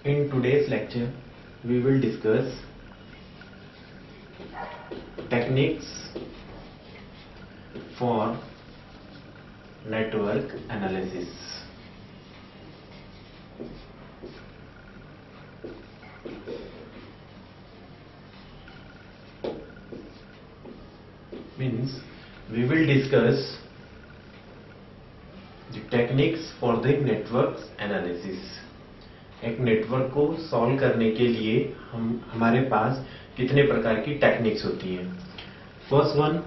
In today's lecture, we will discuss techniques for network analysis. Means we will discuss the techniques for the network analysis. एक network को solve करने के लिए हमारे पास कितने प्रकार की टेक्निक्स होती हैं. First one,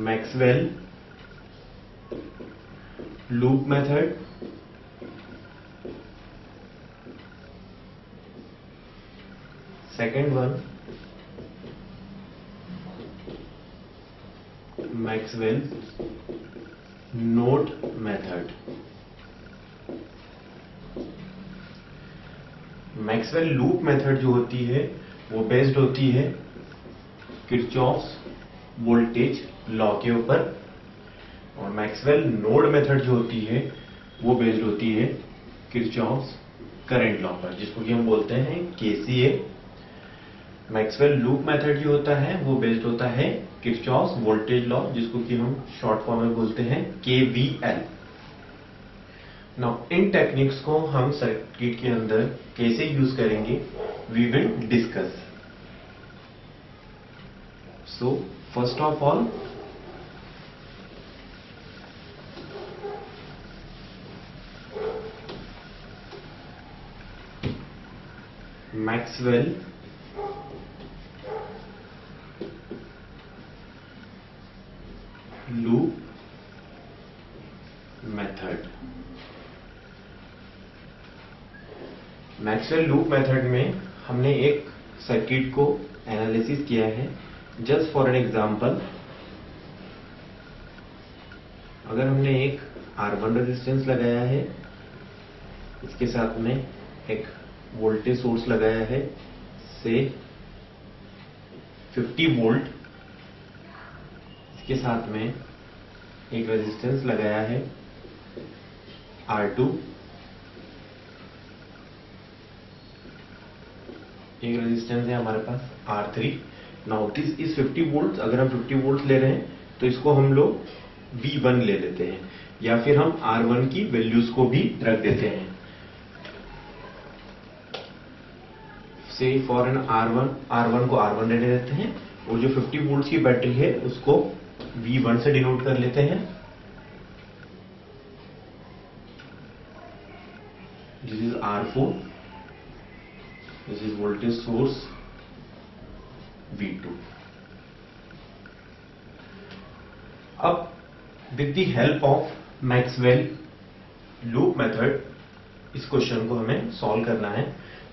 Maxwell loop method. Second one, Maxwell node method. Maxwell loop method जो होती है वो बेस्ड होती है किरचॉफ्स वोल्टेज लॉ के ऊपर, और मैक्सवेल नोड मेथड जो होती है वो बेस्ड होती है किरचॉफ्स करंट लॉ पर, जिसको कि हम बोलते हैं केसीए. मैक्सवेल लूप मेथड जो होता है वो बेस्ड होता है किरचॉफ्स वोल्टेज लॉ, जिसको कि हम शॉर्ट फॉर्म में बोलते हैं केवीएल. नाउ इन टेक्निक्स को हम सर्किट के अंदर कैसे यूज करेंगे we will discuss. So first of all, Maxwell loop method. Maxwell loop method में हमने एक सर्किट को एनालिसिस किया है. जस्ट फॉर एन एग्जांपल, अगर हमने एक R1 रेजिस्टेंस लगाया है, इसके साथ में एक वोल्टेज सोर्स लगाया है से 50 वोल्ट, इसके साथ में एक रेजिस्टेंस लगाया है R2, एक रेजिस्टेंस है हमारे पास R3. Now this is 50 volt. अगर हम 50 वोल्ट ले रहे हैं तो इसको हम लोग V1 ले लेते हैं, या फिर हम R1 की वैल्यूज को भी रख देते हैं. से फॉर एन R1 को R1 ले लेते हैं, और जो 50 वोल्ट की बैटरी है उसको V1 से डिनोट कर लेते हैं. This is R4, this is voltage source V2. अब with the help of Maxwell loop method इस क्वेश्चन को हमें सॉल्व करना है.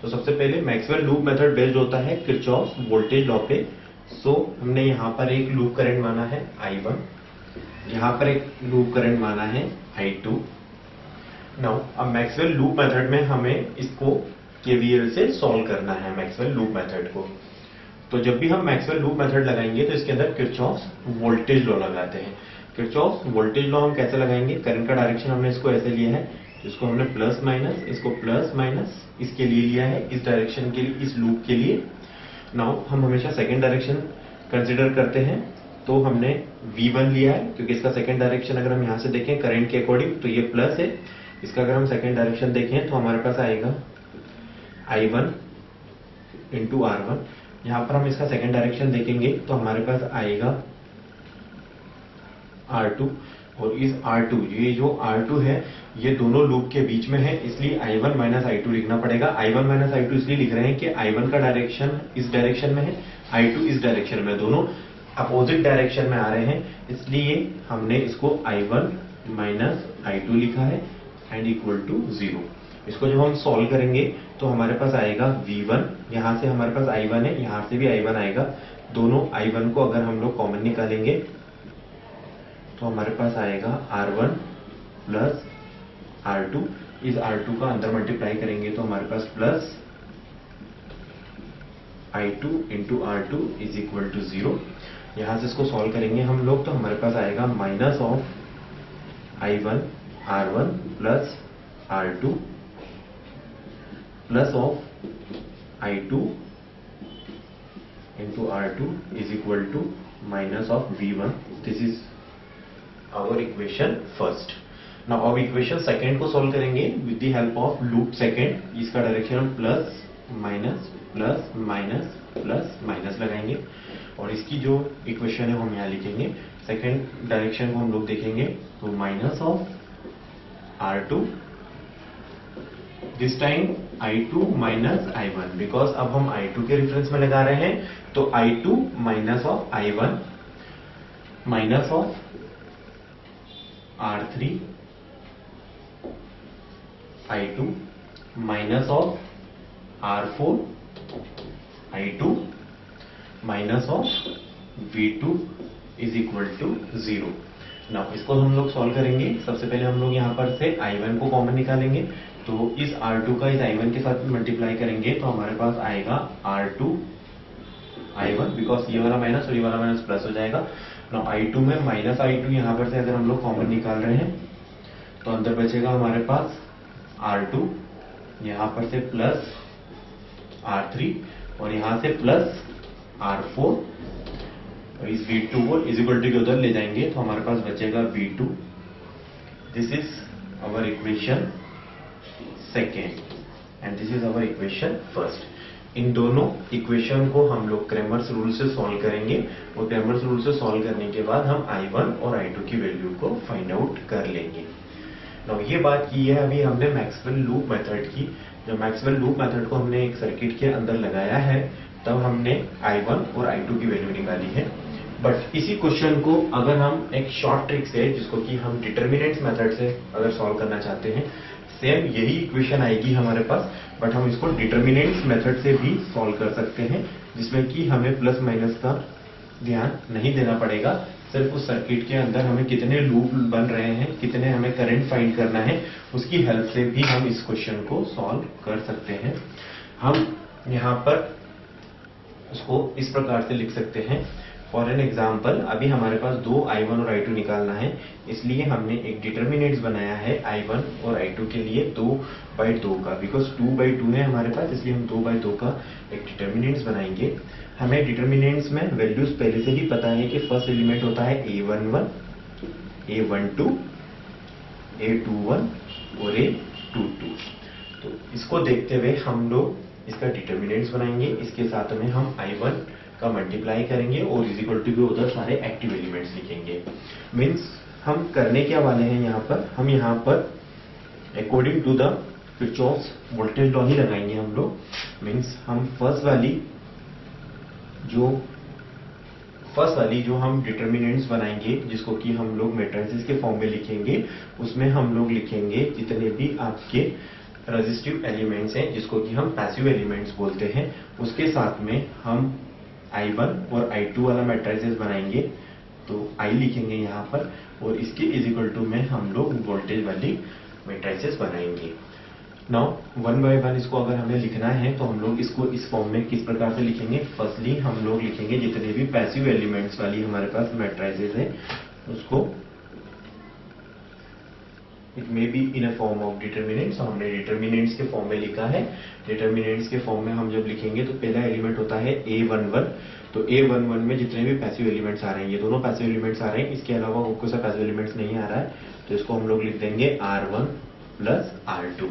तो सबसे पहले मैक्सवेल लूप मेथड बेस्ड होता है किरचॉफ्स वोल्टेज लॉ पे. सो हमने यहां पर एक लूप करंट माना है I1, यहां पर एक लूप करंट माना है I2. नाउ अब मैक्सवेल लूप मेथड में हमें इसको केवीएल से सॉल्व करना है मैक्सवेल लूप मेथड को. तो जब भी हम मैक्सवेल लूप मेथड लगाएंगे तो इसके अंदर किरचॉफ्स वोल्टेज लॉ लगाते हैं. किरचॉफ्स वोल्टेज लॉ हम कैसे लगाएंगे? करंट का डायरेक्शन हमने इसको ऐसे लिया है, इसको हमने प्लस माइनस, इसको प्लस माइनस इसके लिए लिया है, इस डायरेक्शन के लिए, इस लूप के लिए. नाउ हम हमेशा सेकेंड डायरेक्शन कंसिडर करते हैं, तो हमने V1 लिया है क्योंकि इसका सेकेंड डायरेक्शन अगर हम यहां से देखें करंट के अकॉर्डिंग तो ये प्लस है. इसका अगर हम सेकेंड डायरेक्शन देखें तो हमारे पास आएगा I1 इंटू R1. यहां पर हम इसका सेकेंड डायरेक्शन देखेंगे तो हमारे पास आएगा R2, और इस R2, ये जो R2 है ये दोनों लूप के बीच में है, इसलिए I1 माइनस I2 लिखना पड़ेगा. I1 माइनस I2 इसलिए लिख रहे हैं कि I1 का डायरेक्शन इस डायरेक्शन में है, I2 इस डायरेक्शन में, दोनों अपोजिट डायरेक्शन में आ रहे हैं, इसलिए हमने इसको I1 माइनस I2 लिखा है एंड इक्वल टू 0. इसको जब हम सॉल्व करेंगे तो हमारे पास आएगा V1, यहां से हमारे पास I1 है, यहां से भी I1 आएगा. दोनों I1 को अगर हम लोग कॉमन निकालेंगे तो हमारे पास आएगा R1 प्लस R2. इस R2 का अंदर मल्टीप्लाई करेंगे तो हमारे पास plus I2 into R2 is equal to 0. यहां से इसको सॉल्व करेंगे हम लोग तो हमारे पास आएगा minus of I1 R1 plus R2 plus of I2 into R2 is equal to minus of V1. This is our equation first. Now अब इक्वेशन सेकेंड को सॉल्व करेंगे with the help of loop second. इसका direction हम plus minus plus minus plus minus लगाएंगे और इसकी जो equation है वो हम यहाँ लिखेंगे. सेकेंड डायरेक्शन को हम लोग देखेंगे तो minus of R2, this time I2 minus I1, because अब हम I2 के रेफरेंस में लगा रहे हैं. तो I2 minus of I1 minus of R3 I2 minus of R4 I2 minus of V2 is equal to 0. Now इसको हम लोग सॉल्व करेंगे. सबसे पहले हम लोग यहां पर से I1 को कॉमन निकालेंगे. तो इस R2 का इस I1 के साथ मल्टीप्लाई करेंगे तो हमारे पास आएगा R2 I1, बिकॉज ये वाला माइनस और ये वाला माइनस प्लस हो जाएगा. नाउ I2 में माइनस I2 यहां पर से अगर हम लोग कॉमन निकाल रहे हैं तो अंदर बचेगा हमारे पास R2, यहां पर से प्लस R3 और यहां से प्लस R4. इस V2 को इज इक्वल टू के उधर ले जाएंगे तो हमारे पास बचेगा V2. This is our equation second and this is our equation first. इन दोनों इक्वेशन को हम लोग क्रैमर्स रूल से सॉल्व करेंगे और क्रैमर्स रूल से सॉल्व करने के बाद हम I1 और I2 की वैल्यू को फाइंड आउट कर लेंगे. नाउ ये बात की है अभी हमने मैक्सवेल लूप मेथड की. जब मैक्सवेल लूप मेथड को हमने एक सर्किट के अंदर लगाया है तब हमने I1 और I2 की वैल्यू निकाली है. बट इसी क्वेश्चन को अगर हम एक शॉर्ट ट्रिक से, जिसको कि हम डिटर्मिनेंट्स मेथड से अगर सॉल्व करना चाहते हैं, सेम यही इक्वेशन आएगी हमारे पास, बट हम इसको डिटर्मिनेंट्स मेथड से भी सॉल्व कर सकते हैं, जिसमें कि हमें प्लस माइनस का ध्यान नहीं देना पड़ेगा. सिर्फ उस सर्किट के अंदर हमें कितने लूप बन रहे हैं, कितने हमें करंट फाइंड करना है, उसकी हेल्प से भी हम इस क्वेश्चन को सॉल्व कर सकते हैं. हम यहाँ पर उसको इस प्रकार से लिख सकते हैं. फॉर एन एग्जाम्पल, अभी हमारे पास दो I1 और I2 निकालना है, इसलिए हमने एक डिटर्मिनेंट्स बनाया है I1 और I2 के लिए 2/2 का. बिकॉज 2/2 है हमारे पास, इसलिए हम 2/2 का एक डिटर्मिनेंट्स बनाएंगे. हमें डिटर्मिनेंट्स में वैल्यूज पहले से ही पता है कि फर्स्ट एलिमेंट होता है A11, A12, A21 और A22. तो इसको देखते हुए हम लोग इसका डिटर्मिनेंट्स बनाएंगे. इसके साथ में हम I1 का मल्टीप्लाई करेंगे और इज इक्वल टू के उधर सारे एक्टिव एलिमेंट्स लिखेंगे. मीन्स हम करने क्या वाले हैं यहाँ पर, हम यहाँ पर according to the Kirchhoff's voltage law ही लगाएंगे हम लोग. मीन्स हम फर्स्ट वाली जो हम डिटर्मिनेंट्स बनाएंगे, जिसको कि हम लोग मैट्रिसेस के फॉर्म में लिखेंगे, उसमें हम लोग लिखेंगे जितने भी आपके रेजिस्टिव एलिमेंट्स हैं, जिसको कि हम पैसिव एलिमेंट्स बोलते हैं. उसके साथ में हम I1 और I2 वाला मैट्रिसेस बनाएंगे. तो I लिखेंगे यहाँ पर और इसके इज इक्वल टू में हम लोग वोल्टेज वाली मैट्रिसेस बनाएंगे. नाउ वन बाय वन इसको अगर हमें लिखना है तो हम लोग इसको इस फॉर्म में किस प्रकार से लिखेंगे. फर्स्टली हम लोग लिखेंगे जितने भी पैसिव एलिमेंट्स वाली हमारे पास मैट्रिसेस है उसको, it may be in a form of determinants. हमने डिटर्मिनेंट्स के फॉर्म में लिखा है. डिटर्मिनेंट्स के फॉर्म में हम जब लिखेंगे तो पहला एलिमेंट होता है A11. तो A11 में जितने भी पैसिव एलिमेंट्स आ रहे हैं, ये दोनों पैसिव एलिमेंट्स आ रहे हैं, इसके अलावा कोई सा पैसिव एलिमेंट्स नहीं आ रहा है, तो इसको हम लोग लिख देंगे R1 प्लस R2.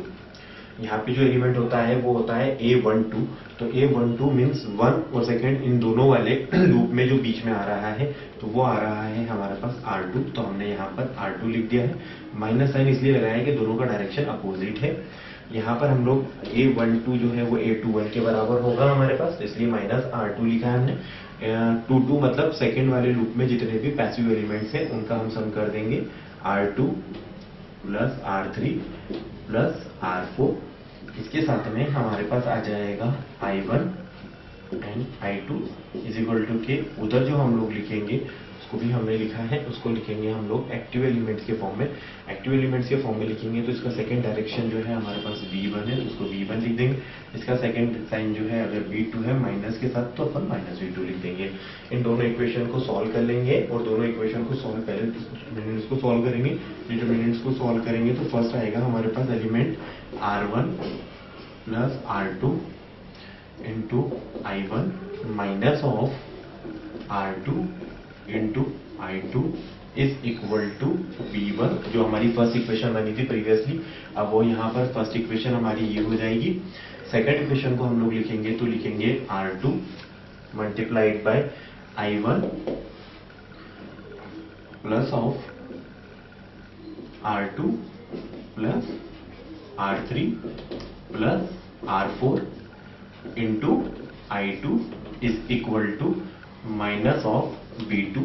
यहाँ पे जो एलिमेंट होता है वो होता है A12. तो A12 मीन्स 1 और सेकेंड इन दोनों वाले लूप में जो बीच में आ रहा है, तो वो आ रहा है हमारे पास R2. तो हमने यहाँ पर R2 लिख दिया है. माइनस साइन इसलिए लगाया है कि दोनों का डायरेक्शन अपोजिट है. यहाँ पर हम लोग A12 जो है वो A21 के बराबर होगा हमारे पास, इसलिए माइनस R2 लिखा है हमने. 2 मतलब सेकेंड वाले लूप में जितने भी पैसिव एलिमेंट्स हैं उनका हम सम कर देंगे. R2 plus R3 plus R4. इसके साथ में हमारे पास आ जाएगा I1 and I2 is equal to के उधर जो हम लोग लिखेंगे उसको भी हमने लिखा है, उसको लिखेंगे हम लोग एक्टिव एलिमेंट्स के फॉर्म में. एक्टिव एलिमेंट्स के फॉर्म में लिखेंगे तो इसका सेकंड डायरेक्शन जो है हमारे पास V1 है, तो उसको V1 लिख देंगे. इसका सेकंड साइन जो है अगर V2 है माइनस के साथ, तो अपन माइनस V2 लिख देंगे. इन दोनों इक्वेशन को सॉल्व कर लेंगे और दोनों इक्वेशन को सॉल्व पहले डिटर्मिनेंट्स को सॉल्व करेंगे. डिटर्मिनेंट्स को सॉल्व करेंगे तो फर्स्ट आएगा हमारे पास element R1 plus R2 into I1 minus of R2 into I2 is equal to V1, जो हमारी फर्स्ट इक्वेशन बनी थी प्रीवियसली। अब वो यहाँ पर फर्स्ट इक्वेशन हमारी ये हो जाएगी। सेकंड इक्वेशन को हम लोग लिखेंगे तो लिखेंगे R2 multiplied by I1 plus of R2 plus R3 plus R4 into I2 is equal to minus of V2।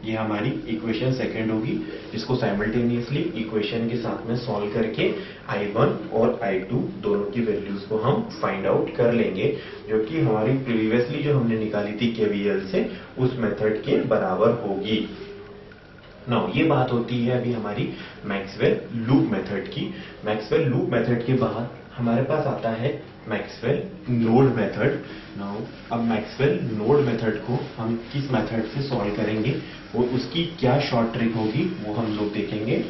ये हमारी इक्वेशन सेकंड होगी। इसको साइमल्टेनियसली इक्वेशन के साथ में सॉल्व करके I1 और I2 दोनों की वैल्यूज को हम फाइंड आउट कर लेंगे, जो कि हमारी प्रीवियसली जो हमने निकाली थी KVL से उस मेथड के बराबर होगी। नाउ ये बात होती है अभी हमारी मैक्सवेल लूप मेथड की। मैक्सवेल लूप मेथड के बाद हमारे पास आता है मैक्सवेल नोड मेथड। नाउ अब मैक्सवेल नोड मेथड को हम किस मेथड से सॉल्व करेंगे और उसकी क्या शॉर्ट ट्रिक होगी वो हम लोग देखेंगे।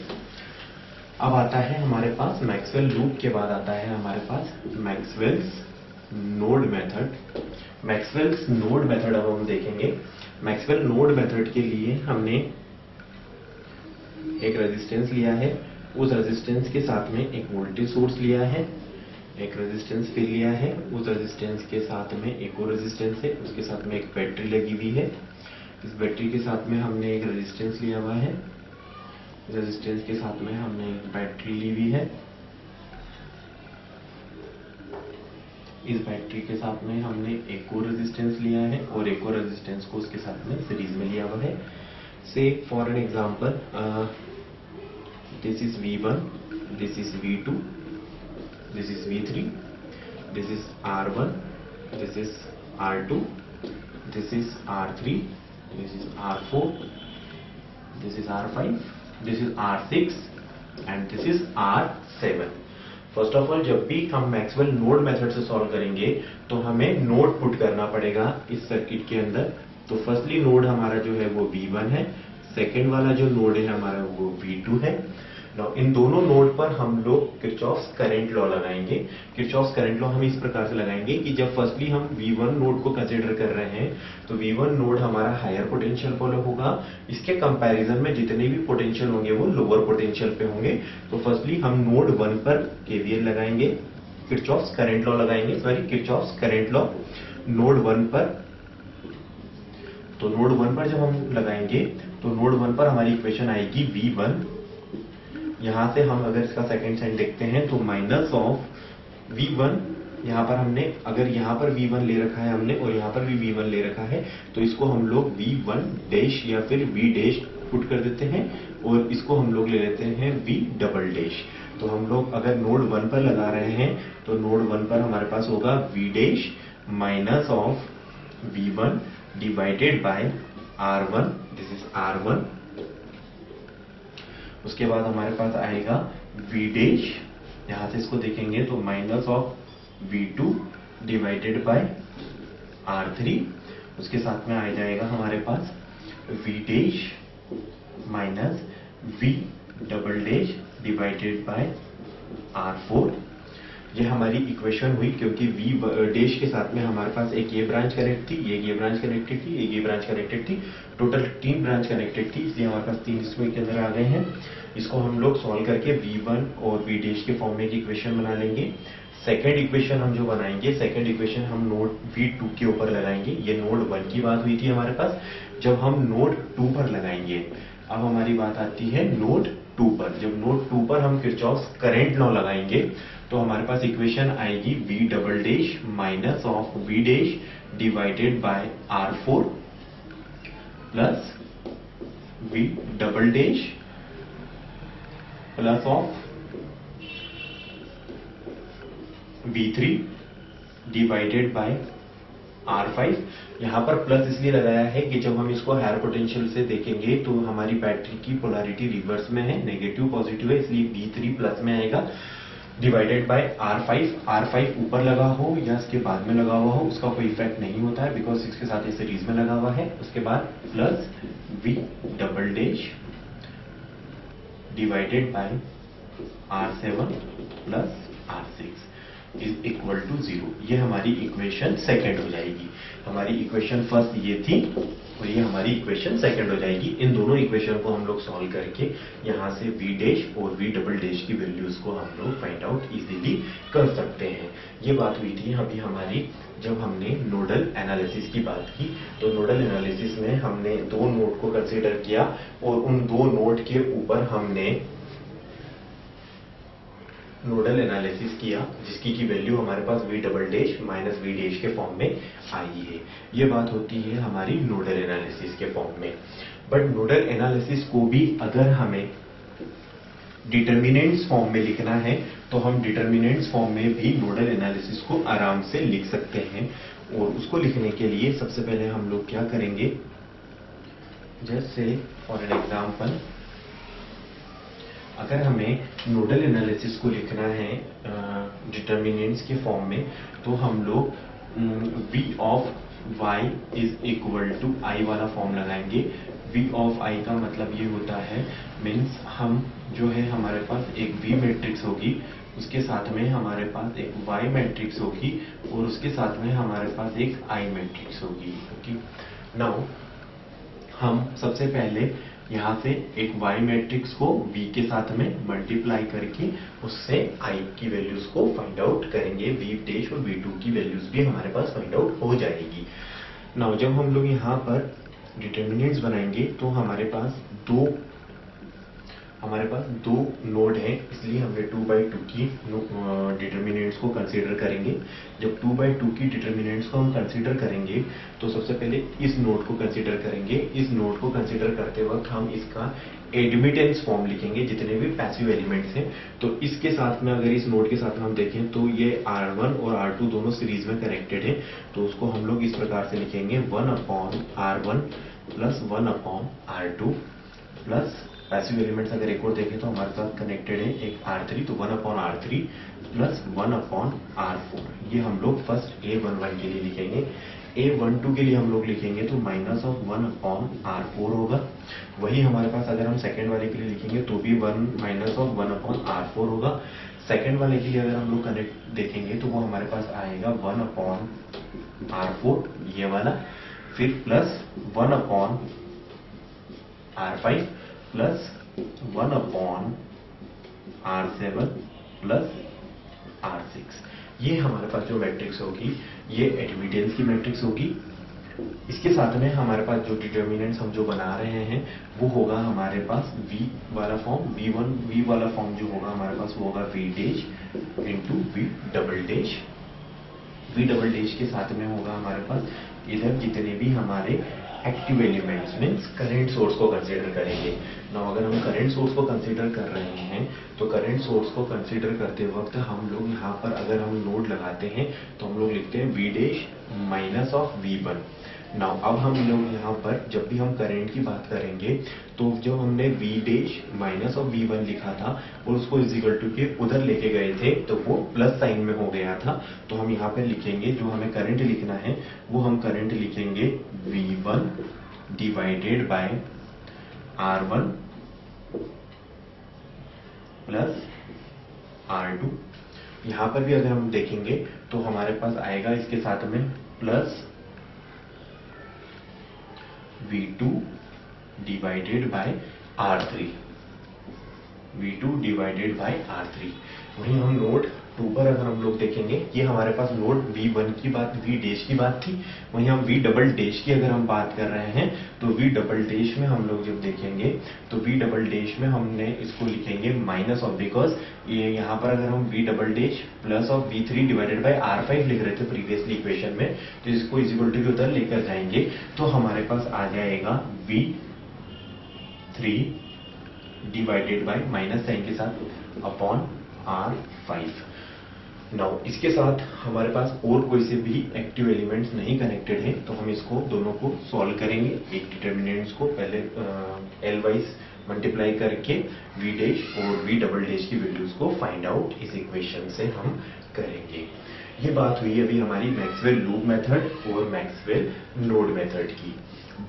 अब आता है हमारे पास मैक्सवेल लूप के बाद आता है हमारे पास Maxwell's node method. Maxwell's node method अब हम देखेंगे। मैक्सवेल नोड मेथड के लिए हमने एक रेजिस्टेंस लिया है, उस रेजिस्टेंस के साथ में एक वोल्टेज सोर्स लिया है, एक रेजिस्टेंस फिर लिया है, उस रेजिस्टेंस के साथ में एक और रेजिस्टेंस है, उसके साथ में एक बैटरी लगी हुई है। इस बैटरी के साथ में हमने एक रेजिस्टेंस लिया हुआ है, रेजिस्टेंस के साथ में हमने एक बैटरी ली हुई है, इस बैटरी के साथ में हमने एक और रेजिस्टेंस लिया है और एक और रेजिस्टेंस को उसके साथ में सीरीज में लिया हुआ है। से for an example this is V1, this is V2, this is V3, this is R1, this is R2, this is R3, this is R4, this is R5, this is R6 and this is R7। First of all जब भी हम Maxwell node method से solve करेंगे तो हमें node put करना पड़ेगा इस सर्किट के अंदर। तो फर्स्टली नोड हमारा जो है वो V1 है, सेकेंड वाला जो नोड है हमारा वो V2 है। इन दोनों नोड पर हम लोग किरचॉफ्स करंट लॉ लगाएंगे। किरचॉफ्स करंट लॉ हम इस प्रकार से लगाएंगे कि जब फर्स्टली हम V1 नोड को कंसीडर कर रहे हैं तो V1 नोड हमारा हायर पोटेंशियल पर होगा। इसके कंपैरिजन में जितने भी पोटेंशियल होंगे वो लोअर पोटेंशियल पे होंगे। तो फर्स्टली हम नोड 1 पर KVL लगाएंगे, किरचॉफ्स करंट लॉ लगाएंगे, sorry Kirchhoff's current law node 1 पर। तो नोड 1 पर जब हम लगाएंगे तो नोड 1 पर हमारी इक्वेशन आएगी V1। यहां से हम अगर इसका सेकंड साइन देखते हैं तो माइनस ऑफ V1, यहां पर हमने अगर यहां पर V1 ले रखा है हमने और यहां पर भी V1 ले रखा है तो इसको हम लोग V1 डैश या फिर V डैश पुट कर देते हैं और इसको हम लोग ले लेते हैं V डबल डैश। तो हम लोग अगर नोड 1 पर लगा रहे हैं तो नोड 1 पर हमारे पास होगा V dash minus of V1 divided by R1, this is R1। उसके बाद हमारे पास आएगा V डैश, यहां से इसको देखेंगे तो minus of V2 divided by R3। उसके साथ में आ जाएगा हमारे पास V dash minus V double dash divided bye R4। ये हमारी इक्वेशन हुई क्योंकि V डैश के साथ में हमारे पास एक ये ब्रांच कनेक्ट थी, एक ये ब्रांच कनेक्टेड थी, एक ये ब्रांच कनेक्टेड थी, टोटल 3 ब्रांच कनेक्टेड थी, इसलिए हमारे पास 3 इसमें के अंदर आ गए हैं। इसको हम लोग सॉल्व करके V1 और V डैश के फॉर्म में एक इक्वेशन बना लेंगे। सेकेंड इक्वेशन हम जो बनाएंगे, सेकेंड इक्वेशन हम नोड V2 के ऊपर लगाएंगे। ये नोड 1 की बात हुई थी हमारे पास, जब हम नोड 2 पर लगाएंगे। अब हमारी बात आती है नोड 2 पर। जब नोड 2 पर हम किरचॉफ्स करंट लॉ लगाएंगे तो हमारे पास इक्वेशन आएगी V double dash minus of V dash divided bye R4 plus V double dash plus of V3 divided by R5। यहां पर प्लस इसलिए लगाया है कि जब हम इसको हायर पोटेंशियल से देखेंगे तो हमारी बैटरी की पोलैरिटी रिवर्स में है, नेगेटिव पॉजिटिव है, इसलिए V3 प्लस में आएगा डिवाइडेड बाय R5। R5 ऊपर लगा हो या इसके बाद में लगा हुआ हो उसका कोई इफेक्ट नहीं होता है बिकॉज इसके साथ ये सीरीज में लगा हुआ है। उसके बाद plus V double dash divided by R7 plus R6। Is equal to 0। ये हमारी इक्वेशन सेकंड हो जाएगी। हमारी इक्वेशन फर्स्ट ये थी और ये हमारी इक्वेशन सेकंड हो जाएगी। इन दोनों इक्वेशन को हम लोग सॉल्व करके यहाँ से v डैश और v डबल डैश की वैल्यूज को हम लोग फाइंड आउट इजीली कर सकते हैं। ये बात हुई थी अभी हमारी जब हमने नोडल एनालिसिस की बात की। तो नोडल एनालिसिस में हमने दो नोड को कंसीडर किया और उन दो नोड के ऊपर हमने नोडल एनालिसिस किया जिसकी की वैल्यू हमारे पास v double dash minus v dash के फॉर्म में आई है। ये बात होती है हमारी नोडल एनालिसिस के फॉर्म में। बट नोडल एनालिसिस को भी अगर हमें डिटर्मिनेंट्स फॉर्म में लिखना है तो हम डिटर्मिनेंट्स फॉर्म में भी नोडल एनालिसिस को आराम से लिख सकते हैं। और उसको लिखने के लिए सबसे पहले हम लोग क्या करेंगे, जैसे फॉर एन एग्जाम्पल अगर हमें नोडल एनालिसिस को लिखना है डिटर्मिनेंट्स के फॉर्म में तो हम लोग v of y is equal to i वाला फॉर्म लगाएंगे। v ऑफ i का मतलब ये होता है मीन्स हम जो है हमारे पास एक v मैट्रिक्स होगी, उसके साथ में हमारे पास एक y मैट्रिक्स होगी और उसके साथ में हमारे पास एक i मैट्रिक्स होगी। ओके, नाउ हम सबसे पहले यहाँ से एक y मैट्रिक्स को v के साथ में मल्टीप्लाई करके उससे i की वैल्यूज को फाइंड आउट करेंगे। v डैश और v2 की वैल्यूज भी हमारे पास फाइंड आउट हो जाएगी। नाउ जब हम लोग यहाँ पर डिटर्मिनेंट्स बनाएंगे तो हमारे पास दो नोड हैं, इसलिए हमने 2/2 की डिटर्मिनेंट्स को कंसीडर करेंगे। जब 2/2 की डिटर्मिनेंट्स को हम कंसीडर करेंगे तो सबसे पहले इस नोड को कंसीडर करेंगे। इस नोड को कंसीडर करते वक्त हम इसका एडमिटेंस फॉर्म लिखेंगे जितने भी पैसिव एलिमेंट्स हैं। तो इसके साथ में अगर इस नोड के साथ में हम देखें तो ये R1 और R2 दोनों सीरीज में कनेक्टेड है। तो उसको हम लोग इस प्रकार से लिखेंगे 1/R1 plus 1/R2 plus passive elements अगर एक और देखें तो हमारे साथ कनेक्टेड है एक R3, तो 1/R3 प्लस 1/R4। ये हम लोग फर्स्ट A11 के लिए लिखेंगे। A12 के लिए हम लोग लिखेंगे तो माइनस ऑफ 1/R4 होगा। वही हमारे पास अगर हम सेकेंड वाले के लिए लिखेंगे तो भी माइनस ऑफ 1/R4 होगा। सेकेंड वाले के लिए अगर हम लोग कनेक्ट देखेंगे तो वो हमारे पास आएगा 1/R4 ये वाला, फिर plus 1/R5 plus 1/R7 plus R6। ये हमारे पास जो मैट्रिक्स होगी ये एडमिटेंस की मैट्रिक्स होगी। इसके साथ में हमारे पास जो डिटर्मिनेंट्स हम जो बना रहे हैं वो होगा हमारे पास v वाला फॉर्म, v वाला फॉर्म जो होगा हमारे पास वो होगा v dash into v double dash. v double dash के साथ में होगा हमारे पास इधर जितने भी हमारे active elements means current source को कंसीडर करेंगे। नाउ अगर हम करंट सोर्स को कंसीडर कर रहे हैं तो करंट सोर्स को कंसीडर करते वक्त हम लोग यहाँ पर अगर हम नोड लगाते हैं तो हम लोग लिखते हैं v dash minus of v1। Now अब हम लोग यहाँ पर जब भी हम करंट की बात करेंगे तो जो हमने v dash minus of v1 लिखा था और उसको इज इक्वल टू के उधर लेके गए थे तो वो प्लस साइन में हो गया था। तो हम यहाँ पे लिखेंगे जो हमें करंट लिखना है वो हम करंट लिखेंगे v1 divided by R1 plus R2। यहाँ पर भी अगर हम देखेंगे तो हमारे पास आएगा इसके साथ में plus V2 divided by R3, V2 divided by R3। वहीं हम नोड 2 पर अगर हम लोग देखेंगे ये हमारे पास नोड V1 की बात, V डैश की बात थी। वहीं हम V डबल डैश की अगर हम बात कर रहे हैं तो V डबल डैश में हम लोग जब देखेंगे तो V डबल डैश में हमने इसको लिखेंगे माइनस ऑफ, बिकॉज ये यहाँ पर अगर हम V double dash plus of V3 divided by R5 लिख रहे थे प्रीवियसली इक्वेशन में, तो इसको इज इक्वल टू के उधर लेकर जाएंगे तो हमारे पास आ जाएगा V3 divided by minus sign के साथ अपॉन R5। नाउ इसके साथ हमारे पास और कोई से भी एक्टिव एलिमेंट्स नहीं कनेक्टेड है तो हम इसको दोनों को सॉल्व करेंगे। एक डिटर्मिनेंट्स को पहले L वाइज मल्टीप्लाई करके v डैश और v डबल डैश की वैल्यूज को फाइंड आउट इस इक्वेशन से हम करेंगे। ये बात हुई अभी हमारी मैक्सवेल लूप मेथड और मैक्सवेल नोड मेथड की।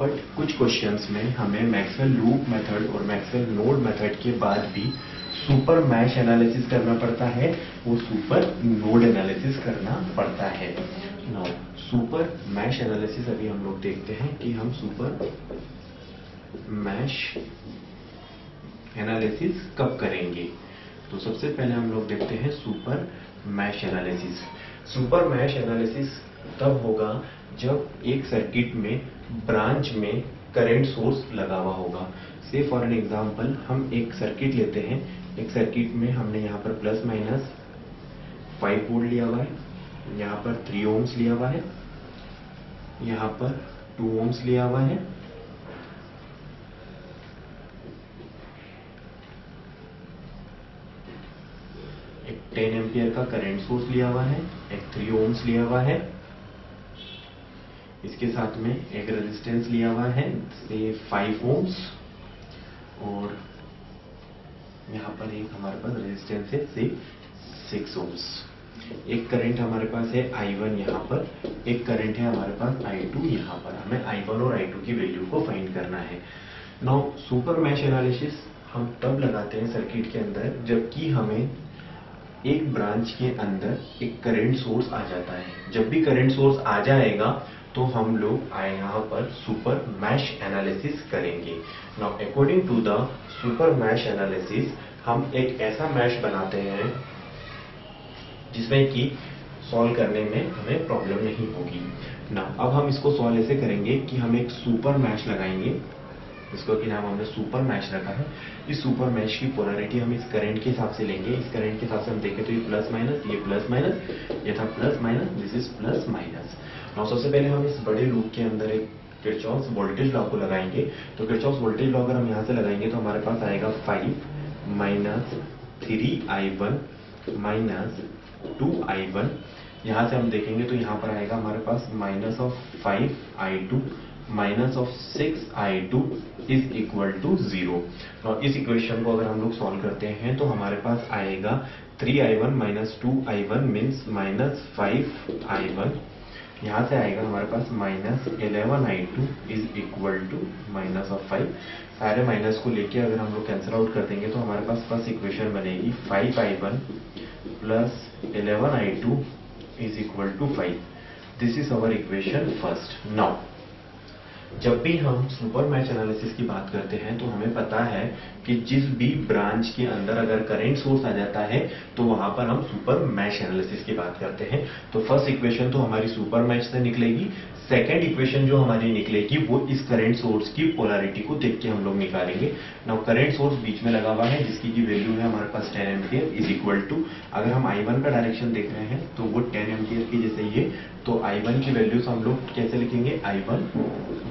बट कुछ क्वेश्चंस में हमें मैक्सवेल लूप मेथड और मैक्सवेल नोड मेथड के बाद भी सुपर मैश एनालिसिस करना पड़ता है, वो सुपर नोड एनालिसिस करना पड़ता है। नाउ सुपर मैश एनालिसिस अभी हम लोग देखते हैं कि हम सुपर मैश एनालिसिस कब करेंगे। तो सबसे पहले हम लोग देखते हैं super mesh analysis. Super mesh analysis तब होगा जब एक सर्किट में ब्रांच में करंट सोर्स लगा हुआ होगा। से फॉर एन एग्जांपल हम एक सर्किट लेते हैं, एक सर्किट में हमने यहाँ पर प्लस माइनस 5 वोल्ट लिया हुआ है, यहाँ पर 3 ओम्स लिया हुआ है, यहाँ पर 2 ओम्स लिया हुआ है, एक 10 एम्पियर का करंट सोर्स लिया हुआ है, एक 3 ओम्स लिया हुआ है, इसके साथ में एक रेजिस्टेंस लिया हुआ है से 5 ओम्स, और यहाँ पर एक हमारे पास रेजिस्टेंस है से 6 ओम्स। एक करंट हमारे पास है I1 यहाँ पर, एक करंट है हमारे पास I2 यहाँ पर। हमें I1 और I2 की वैल्यू को फाइंड करना है। नाउ सुपर मैश एनालिसिस हम तब लगाते हैं सर्किट के अंदर जबकि हमें एक ब्रांच के अंदर एक करंट सोर्स आ जाता है। जब भी करंट सोर्स आ जाएगा तो हम लोग यहाँ पर सुपर मैश एनालिसिस करेंगे। Now according to the super mesh analysis हम एक ऐसा मैश बनाते हैं जिसमें कि सॉल्व करने में हमें प्रॉब्लम नहीं होगी। नाउ अब हम इसको सॉल्व ऐसे करेंगे कि हम एक सुपर मैश लगाएंगे, इसको कि नाम हमने सुपर मैश रखा है। इस सुपर मैश की पोलैरिटी हम इस करंट के हिसाब से लेंगे। इस करंट के हिसाब से हम देखें तो ये प्लस माइनस, ये प्लस माइनस, ये था plus minus, this is plus minus. Now सबसे पहले हम इस बड़े लूप के अंदर एक किरचॉफ्स वोल्टेज लॉ को लगाएंगे। तो किरचॉफ्स वोल्टेज लॉ अगर हम यहाँ से लगाएंगे तो हमारे पास आएगा 5 माइनस 3I1 माइनस 2I1। यहाँ से हम देखेंगे तो यहाँ पर आएगा हमारे पास minus of 5I2 minus of 6I2 is equal to 0। और इस इक्वेशन को अगर हम लोग सॉल्व करते हैं तो हमारे पास आएगा 3I1 minus 2I1 means minus 5I1। यहाँ से आएगा हमारे पास minus 11I2 is equal to minus of 5। सारे माइनस को लेके अगर हम लोग कैंसिल आउट कर देंगे तो हमारे पास फर्स्ट इक्वेशन बनेगी 5I1 plus 11I2 is equal to 5। This is our equation first. Now जब भी हम सुपर मैश एनालिसिस की बात करते हैं तो हमें पता है कि जिस भी ब्रांच के अंदर अगर करंट सोर्स आ जाता है तो वहां पर हम सुपर मैश एनालिसिस की बात करते हैं। तो फर्स्ट इक्वेशन तो हमारी सुपर मैश से निकलेगी। सेकेंड इक्वेशन जो हमारी निकलेगी वो इस करंट सोर्स की पोलैरिटी को देख के हम लोग निकालेंगे। नाउ करंट सोर्स बीच में लगा हुआ है जिसकी की वैल्यू है हमारे पास 10 एम्पियर इज इक्वल टू, अगर हम I1 का डायरेक्शन देख रहे हैं तो वो 10 एम्पियर की जैसे ये, तो I1 की वैल्यूज हम लोग कैसे लिखेंगे, I1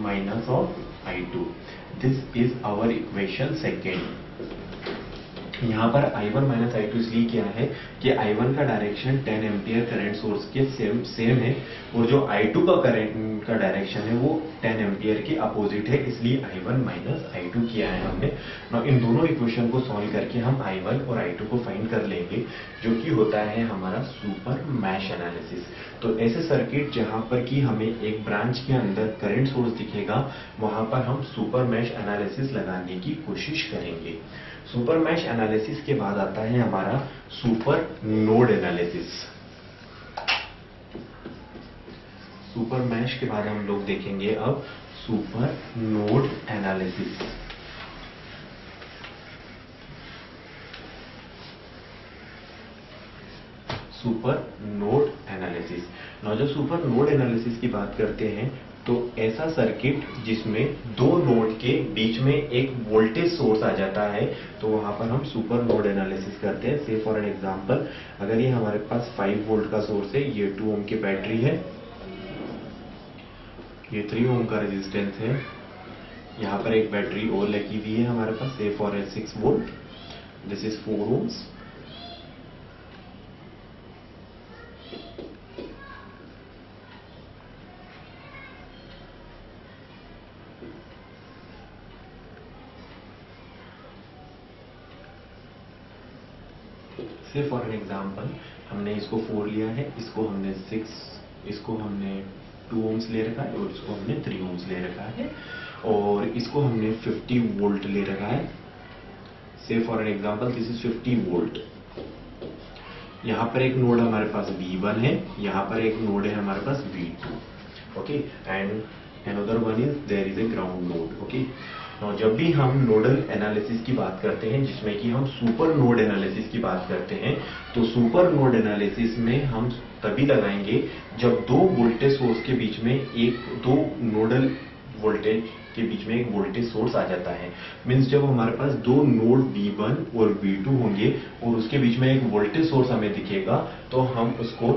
minus of I2। This is our equation second. यहाँ पर I1 माइनस I2 इसलिए किया है कि I1 का डायरेक्शन 10 एम्पियर करंट सोर्स के सेम है और जो I2 का करंट का डायरेक्शन है वो 10 एम्पियर के अपोजिट है, इसलिए I1 माइनस I2 किया है हमने। ना इन दोनों इक्वेशन को सॉल्व करके हम I1 और I2 को फाइंड कर लेंगे जो कि होता है हमारा सुपर मैश एनालिसिस। तो ऐसे सर्किट जहां पर कि हमें एक ब्रांच के अंदर करंट सोर्स दिखेगा वहां पर हम सुपर मैश एनालिसिस लगाने की कोशिश करेंगे। सुपर मैश एनालिसिस के बाद आता है हमारा super node analysis. Super mesh के बाद हम लोग देखेंगे अब super node analysis. Super node analysis. ना जब सुपर नोड एनालिसिस की बात करते हैं तो ऐसा सर्किट जिसमें दो नोड के बीच में एक वोल्टेज सोर्स आ जाता है तो वहां पर हम सुपर नोड एनालिसिस करते हैं। से फॉर एन एग्जांपल अगर ये हमारे पास 5 वोल्ट का सोर्स है, ये 2 ओम की बैटरी है, ये 3 ओम का रेजिस्टेंस है, यहाँ पर एक बैटरी और लगी हुई है हमारे पास, say for an 6 volt, this is 4 ohms. Say for an example हमने इसको 4 लिया है, इसको हमने 6, इसको हमने 2 ओम्स ले रखा है और इसको हमने 3 ओम्स ले रखा है और इसको हमने 50 वोल्ट ले रखा है, से for an example this is 50 volt. यहां पर एक नोड हमारे पास V1 है, यहां पर एक नोड है हमारे पास V2, okay, and another one is there is a ground node, okay. जब भी हम नोडल एनालिसिस की बात करते हैं, जिसमें कि हम सुपर नोड एनालिसिस की बात करते हैं, तो सुपर नोड एनालिसिस में हम तभी लगाएंगे जब दो वोल्टेज सोर्स के बीच में दो नोडल वोल्टेज के बीच में एक वोल्टेज सोर्स आ जाता है। मींस जब हमारे पास दो नोड V1 और V2 होंगे और उसके बीच में एक वोल्टेज सोर्स हमें दिखेगा, तो हम उसको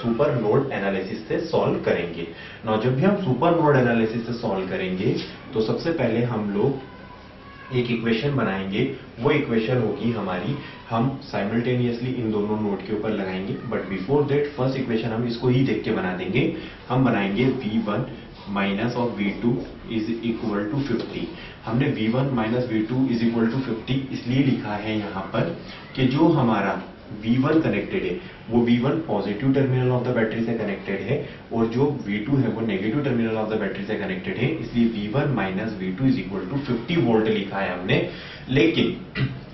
सुपर नोड एनालिसिस से सॉल्व करेंगे। ना जब भी हम सुपर नोड एनालिसिस से सॉल्व करेंगे, तो सबसे पहले हम लोग एक इक्वेशन बनाएंगे। वो इक्वेशन होगी हमारी, हम साइमल्टेनियसली इन दोनों नोड के ऊपर लगाएंगे, but before that first equation हम इसको ही देख के बना देंगे। हम बनाएंगे V1 minus of V2 is equal to 50। हमने V1 minus V2 is equal to 50 इसलिए लिखा है यहां पर कि जो हमारा V1 कनेक्टेड है वो V1 positive terminal of the battery से कनेक्टेड है और जो V2 है वो negative terminal of the battery से कनेक्टेड है, इसलिए V1 minus V2 is equal to 50 volt लिखा है हमने। लेकिन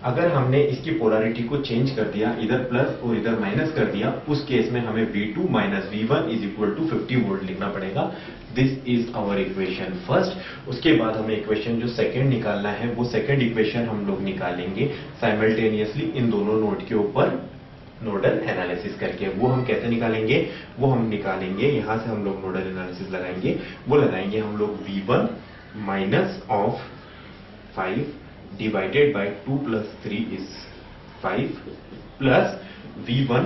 अगर हमने इसकी पोलैरिटी को चेंज कर दिया, इधर प्लस और इधर माइनस कर दिया, उस केस में हमें V2 minus V1 is equal to 50 volt लिखना पड़ेगा। This is our equation first. उसके बाद हमें इक्वेशन जो सेकंड निकालना है, वो सेकंड इक्वेशन हम लोग निकालेंगे साइमल्टेनियसली इन दोनों नोड के ऊपर नोडल एनालिसिस करके। वो हम कैसे निकालेंगे? वो हम निकालेंगे, यहां से हम लोग नोडल एनालिसिस लगाएंगे। वो लगाएंगे हम लोग V1 minus of 5 divided by 2 plus 3 is 5 plus V1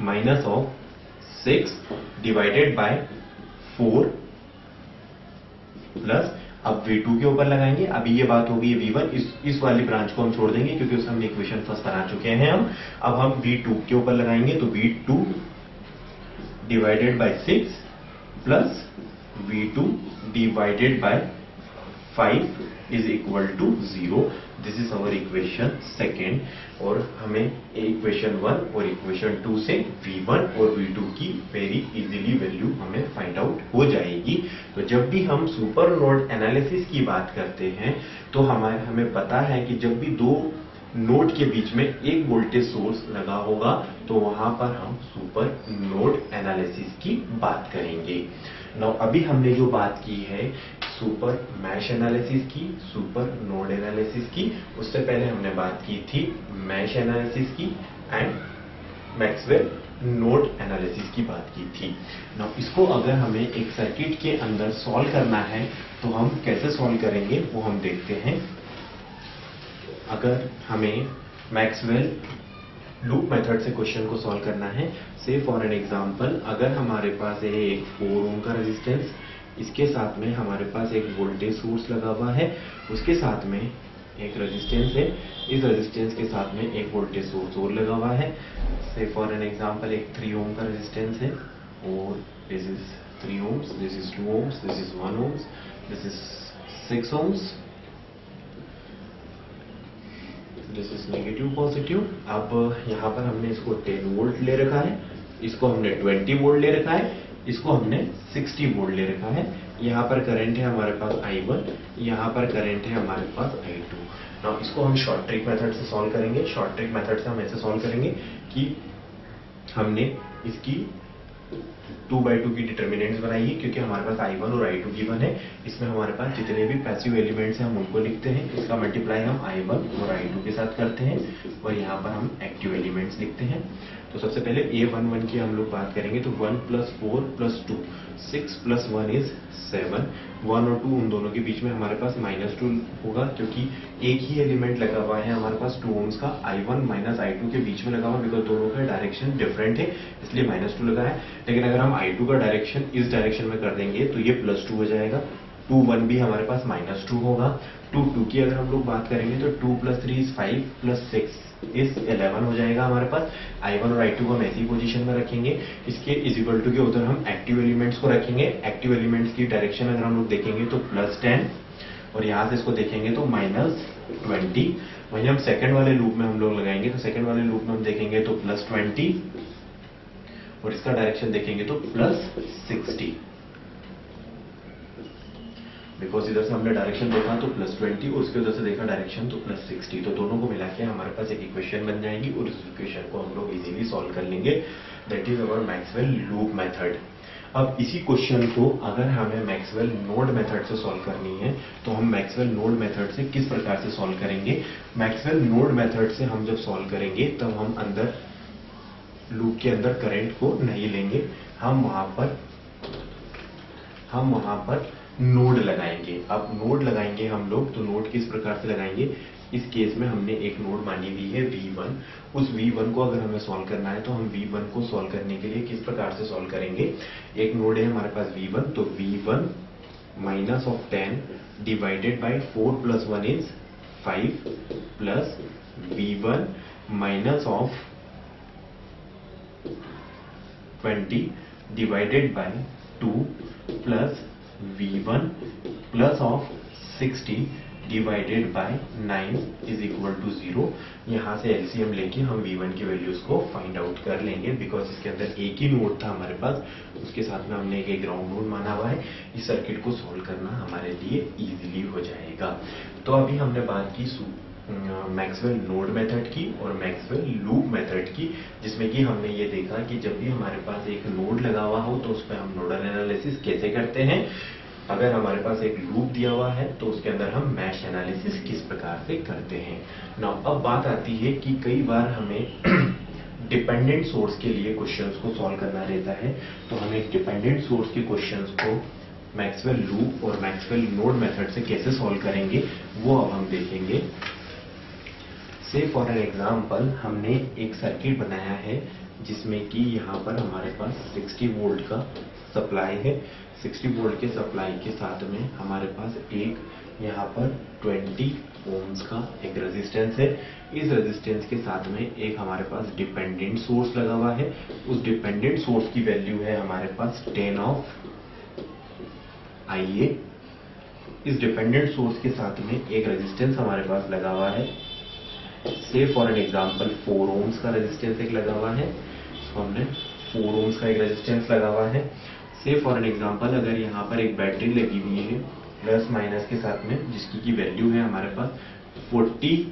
minus of 6 divided by 4 plus अब V2 के ऊपर लगाएंगे। अभी ये बात होगी V1, इस वाली ब्रांच को हम छोड़ देंगे क्योंकि उसमें हमने इक्वेशन फर्स्ट बना चुके हैं हम। अब हम V2 के ऊपर लगाएंगे, तो V2 divided by 6 plus V2 divided by 5 is equal to 0. This is our equation second. और हमें इक्वेशन 1 और इक्वेशन 2 से V1 और V2 की वेरी इजीली वैल्यू हमें फाइंड आउट हो जाएगी। तो जब भी हम सुपर नोड एनालिसिस की बात करते हैं, तो हमें पता है कि जब भी दो नोड के बीच में एक वोल्टेज सोर्स लगा होगा, तो वहां पर हम सुपर नोड एनालिसिस की बात करेंगे। नाउ अभी हमने जो बात की है सुपर मैश एनालिसिस की, सुपर नोड एनालिसिस की, उससे पहले हमने बात की थी मैश एनालिसिस की एंड मैक्सवेल नोड एनालिसिस की बात की थी। नाउ इसको अगर हमें एक सर्किट के अंदर सॉल्व करना है, तो हम कैसे सॉल्व करेंगे वो हम देखते हैं। अगर हमें मैक्सवेल लूप मेथड से क्वेश्चन को सॉल्व करना है, से फॉर एन एग्जांपल अगर हमारे पास है एक 4 ओम का रेजिस्टेंस, इसके साथ में हमारे पास एक वोल्टेज सोर्स लगा हुआ है, उसके साथ में एक रेजिस्टेंस है, इस रेजिस्टेंस के साथ में एक वोल्टेज सोर्स और लगा हुआ है। से फॉर एन एग्जांपल एक 3 ओम का रेजिस्टेंस है और this is 3 ohms, this is 2 ohms, this is 1 ohms, this is 6 ohms, this is negative positive. अब यहां पर हमने इसको 10 वोल्ट ले रखा है, इसको हमने 20 वोल्ट ले रखा है, इसको हमने 60 वोल्ट ले रखा है। यहाँ पर करंट है हमारे पास I1, यहाँ पर करंट है हमारे पास I2। नाउ इसको हम शॉर्ट ट्रिक मेथड से सॉल्व करेंगे। शॉर्ट ट्रिक मेथड से हम ऐसे सॉल्व करेंगे कि हमने इसकी 2/2 की डिटर्मिनेंट्स बनाई है, क्योंकि हमारे पास I1 और I2 गिवन है। इसमें हमारे पास जितने भी पैसिव एलिमेंट्स हैं हम उनको लिखते हैं, इसका मल्टीप्लाई हम I1 और I2 के साथ करते हैं और यहाँ पर हम एक्टिव एलिमेंट्स लिखते हैं। तो सबसे पहले A11 की हम लोग बात करेंगे, तो 1 + 4 + 2 6 + 1 इज 7। 1 और 2 उन दोनों के बीच में हमारे पास -2 होगा, क्योंकि एक ही एलिमेंट लगा हुआ है हमारे पास 2 ओम्स का, I1 - I2 के बीच में लगा हुआ, बिकॉज दोनों का डायरेक्शन डिफरेंट है, इसलिए -2 लगा है। लेकिन अगर हम I2 का डायरेक्शन इस डायरेक्शन में कर देंगे तो ये +2 हो जाएगा। 2 1 भी हमारे पास -2 होगा। 2 2 की अगर हम लोग बात करेंगे तो 2 + 3 = 5 + 6 इस 11 हो जाएगा हमारे पास। I1 और I2 को हम ऐसी पोजीशन में रखेंगे। इसके इक्वल टू के उधर हम एक्टिव एलिमेंट्स को रखेंगे। एक्टिव एलिमेंट्स की डायरेक्शन अगर हम लोग देखेंगे तो +10 और यहां से इसको देखेंगे तो -20। वहीं हम सेकंड वाले लूप में हम लोग लगाएंगे, तो सेकंड वाले लूप में हम देखेंगे तो +20 और इसका डायरेक्शन देखेंगे तो +60। बिकॉज इधर से हमने डायरेक्शन देखा तो +20 और उसके उधर से देखा डायरेक्शन तो +60, तो दोनों को मिला के हमारे पास एक इक्वेशन बन जाएगी और इस इक्वेशन को हम लोग इजीली सॉल्व कर लेंगे। That is our Maxwell loop method. अब इसी क्वेश्चन को अगर हमें मैक्सवेल नोड मेथड से सॉल्व करनी है तो हम मैक्सवेल नोड मेथड से किस प्रकार से सॉल्व करेंगे। मैक्सवेल नोड मेथड से हम जब सॉल्व करेंगे तब हम अंदर लूप के अंदर करंट को नहीं लेंगे, हम वहां पर नोड लगाएंगे। अब नोड लगाएंगे हम लोग, तो नोड किस प्रकार से लगाएंगे। इस केस में हमने एक नोड मानी हुई है V1। उस V1 को अगर हमें सॉल्व करना है तो हम V1 को सॉल्व करने के लिए किस प्रकार से सॉल्व करेंगे। एक नोड है हमारे पास V1, तो V1 -10 divided by 4 + 1 is 5 plus V1 -20 divided by 2 plus V1 +60 divided by 9 is equal to 0। यहां से एलसीएम लेके हम V1 की वैल्यूज को फाइंड आउट कर लेंगे, बिकॉज इसके अंदर एक ही नोड था हमारे पास, उसके साथ में हमने एक ग्राउंड नोड माना हुआ है। इस सर्किट को सॉल्व करना हमारे लिए इजीली हो जाएगा। तो अभी हमने बात की मैक्सवेल नोड मेथड की और मैक्सवेल लूप मेथड की, जिसमें कि हमने ये देखा कि जब भी हमारे पास एक नोड लगा हुआ हो तो उस पर हम नोडल एनालिसिस कैसे करते हैं। अगर हमारे पास एक लूप दिया हुआ है तो उसके अंदर हम मैश एनालिसिस किस प्रकार से करते हैं। नाउ अब बात आती है कि कई बार हमें डिपेंडेंट सोर्स के लिए क्वेश्चंस को सॉल्व करना रहता है, तो हमें डिपेंडेंट सोर्स के क्वेश्चंस को मैक्सवेल लूप और मैक्सवेल नोड मेथड से कैसे सॉल्व करेंगे वो अब हम देखेंगे। से फॉर एन एग्जाम्पल हमने एक सर्किट बनाया है जिसमें कि यहाँ पर हमारे पास 60 वोल्ट का सप्लाई है। 60 वोल्ट के सप्लाई के साथ में हमारे पास एक यहाँ पर 20 ओम्स का एक रेजिस्टेंस है। इस रेजिस्टेंस के साथ में एक हमारे पास डिपेंडेंट सोर्स लगा हुआ है। उस डिपेंडेंट सोर्स की वैल्यू है हमारे पास 10 ऑफ IA। इस डिपेंडेंट सोर्स के साथ में एक रेजिस्टेंस हमारे पास लगा हुआ है, से फॉर एन एग्जाम्पल 4 ओम्स का रेजिस्टेंस एक लगा हुआ है। तो हमने 4 ओम्स का एक रेजिस्टेंस लगा हुआ है। से फॉर एन एग्जाम्पल अगर यहाँ पर एक बैटरी लगी हुई है प्लस माइनस के साथ में, जिसकी की वैल्यू है हमारे पास 40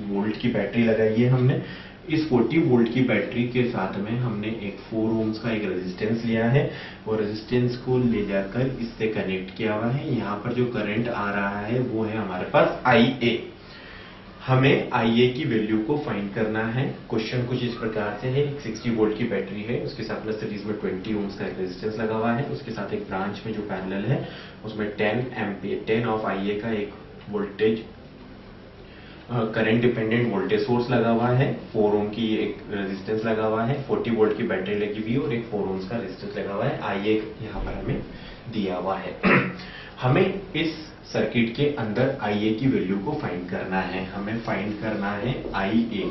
वोल्ट की बैटरी लगाई है हमने। इस 40 वोल्ट की बैटरी के साथ में हमने एक 4 ओम्स का एक रेजिस्टेंस लिया है और रेजिस्टेंस को ले जाकर इससे कनेक्ट किया हुआ है। यहाँ पर जो करंट आ रहा है वो है हमारे पास IA। हमें IA की वैल्यू को फाइंड करना है। क्वेश्चन कुछ इस प्रकार से है, एक 60 वोल्ट की बैटरी है, उसके साथ में सीरीज में 20 ओम्स का एक रेजिस्टेंस लगा हुआ है, उसके साथ एक ब्रांच में जो पैरेलल है उसमें 10 ऑफ IA का एक voltage current dependent voltage source लगा हुआ है, 4 ओम की एक रेजिस्टेंस लगा हुआ है, 40 वोल्ट की बैटरी लगी हुई और एक 4 ओम्स का रेजिस्टेंस लगा हुआ है। IA यहाँ पर हमें दिया हुआ है। हमें इस सर्किट के अंदर IA की वैल्यू को फाइंड करना है। हमें फाइंड करना है IA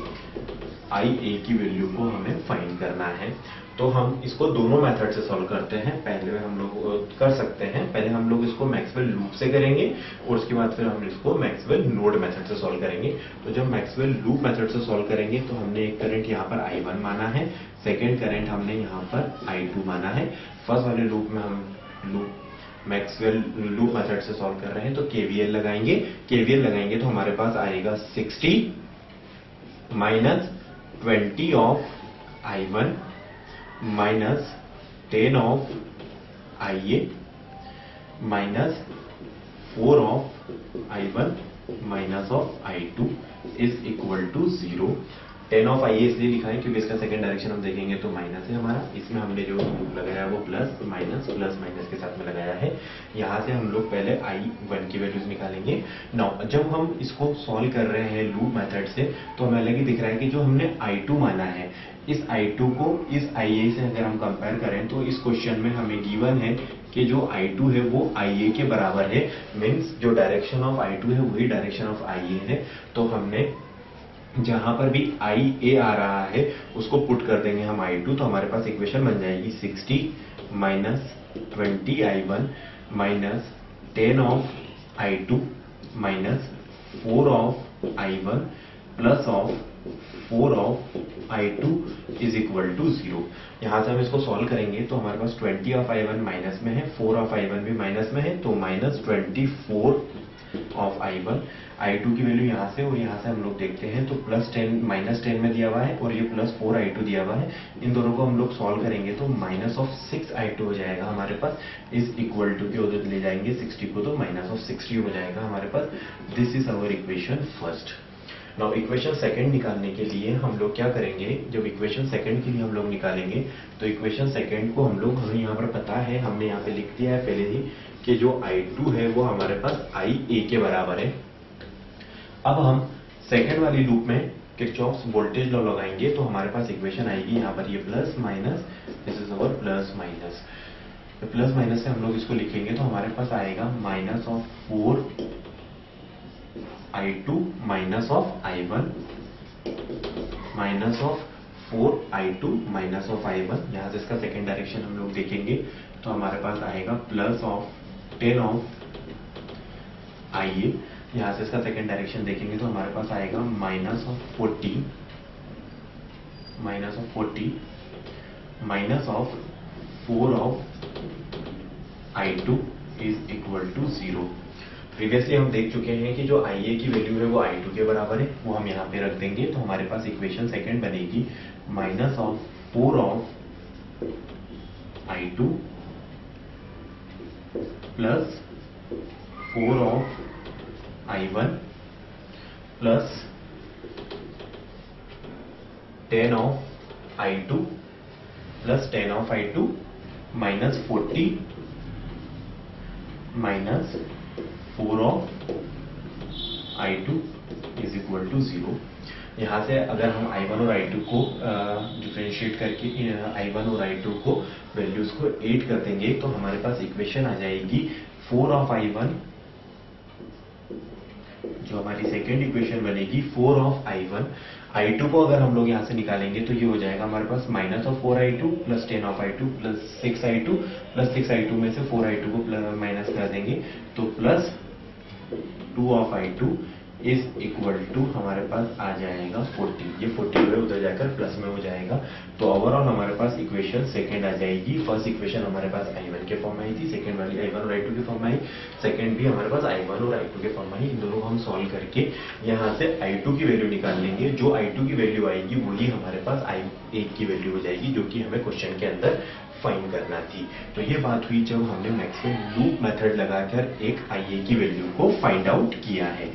की वैल्यू को हमें फाइंड करना है। तो हम इसको दोनों मेथड से सॉल्व करते हैं। पहले हम लोग कर सकते हैं, पहले हम लोग इसको मैक्सवेल लूप से करेंगे और उसके बाद फिर हम इसको मैक्सवेल नोड मेथड से सॉल्व करेंगे। तो जब मैक्सवेल लूप मेथड से सॉल्व करेंगे तो हमने एक करंट यहाँ पर I1 माना है, सेकेंड करंट हमने यहाँ पर I2 माना है। फर्स्ट वाले लूप में हम मैक्सवेल लूप मेथड से सॉल्व कर रहे हैं तो KVL लगाएंगे। KVL लगाएंगे तो हमारे पास आएगा 60 -20 of I1 -10 of IA -4 of I1 of I2 is equal to 0। 10 of IA इसलिए लिखा है क्योंकि इसका सेकंड डायरेक्शन हम देखेंगे तो माइनस है हमारा। इसमें हमने जो लगाया है वो प्लस माइनस के साथ में लगाया है। यहाँ से हम लोग पहले I1 की वैल्यूज निकालेंगे। नाउ जब हम इसको सॉल्व कर रहे हैं लूप मेथड से तो हमें अलग ही दिख रहा है कि जो हमने I2 माना है, इस I2 को इस IA से अगर हम कंपेयर करें तो इस क्वेश्चन में हमें गिवन है कि जो I2 है वो IA के बराबर है। मीन्स जो डायरेक्शन ऑफ I2 है वही डायरेक्शन ऑफ IA है। तो हमने जहां पर भी IA आ रहा है उसको पुट कर देंगे हम I2, तो हमारे पास इक्वेशन बन जाएगी 60 -20 I1 -10 of I2 -4 of I1 plus of 4 of I2 is equal to 0। यहां से हम इसको सॉल्व करेंगे तो हमारे पास 20 ऑफ I1 माइनस में है, 4 ऑफ I1 भी माइनस में है, तो माइनस 24 ऑफ I1। I2 की वैल्यू यहां से और यहां से हम लोग देखते हैं तो प्लस 10 माइनस 10 में दिया हुआ है और ये प्लस 4 I2 दिया हुआ है। इन दोनों को हम लोग सॉल्व करेंगे तो माइनस ऑफ 6 I2 हो जाएगा हमारे पास, इज इक्वल टू के उधर ले जाएंगे 60 को तो माइनस ऑफ 60 हो जाएगा हमारे पास। This is our equation first. Now equation second निकालने के लिए हम लोग क्या करेंगे, जब इक्वेशन सेकंड के लिए हम लोग निकालेंगे तो इक्वेशन सेकंड को हम लोग, हमें यहाँ पर पता है, हमने यहाँ पे लिख दिया है पहले ही कि जो I2 है वो हमारे पास IA के बराबर है। अब हम सेकंड वाली लूप में किरचॉफ्स वोल्टेज लॉ लगाएंगे तो हमारे पास इक्वेशन आएगी यहाँ पर ये plus minus, this is our plus minus. तो प्लस माइनस से हम लोग इसको लिखेंगे तो हमारे पास आएगा minus of 4 I2 minus of I1 minus of 4 I2 minus of I1। यहां से इसका सेकेंड डायरेक्शन हम लोग देखेंगे तो हमारे पास आएगा प्लस ऑफ 10 ऑफ IA। यहां से इसका सेकेंड डायरेक्शन देखेंगे तो हमारे पास आएगा minus of 40 minus of 4 of I2 is equal to 0। Previously हम देख चुके हैं कि जो IA की वैल्यू है वो I2 के बराबर है, वो हम यहाँ पे रख देंगे तो हमारे पास इक्वेशन सेकंड बनेगी minus of 4 of I2 plus 4 of I1 plus 10 of I2 plus 10 of I2 minus 40 minus 4 of I2 is equal to 0। यहां से अगर हम I1 और I2 को डिफरेंशिएट करके I1 और I2 को वैल्यूज को 8 कर देंगे तो हमारे पास इक्वेशन आ जाएगी 4 ऑफ I1, जो हमारी सेकेंड इक्वेशन बनेगी 4 ऑफ I1। I2 को अगर हम लोग यहां से निकालेंगे तो ये हो जाएगा हमारे पास minus of 4 I2 plus 10 of I2 plus 6 I2 plus 6 I2 में से 4 I2 को माइनस कर देंगे तो plus 2 of I2 is equal to हमारे पास आ जाएगा 40। ये 40 हुए उधर जाकर प्लस में हो जाएगा तो ओवरऑल हमारे पास इक्वेशन सेकंड आ जाएगी। फर्स्ट इक्वेशन हमारे पास I1 के फॉर्म में आई थी, सेकंड वाली I1 और I2 के फॉर्म में आई, सेकंड भी हमारे पास I1 और I2 के फॉर्म में आई। इन दोनों को हम सॉल्व करके यहाँ से I2 की वैल्यू निकाल लेंगे। जो I2 की वैल्यू आएगी वही हमारे पास I1 की वैल्यू हो जाएगी, जो कि हमें क्वेश्चन के अंदर फाइंड करना थी। तो ये बात हुई जब हमने मैक्सवेल लूप मेथड लगाकर एक IA की वैल्यू को फाइंड आउट किया है।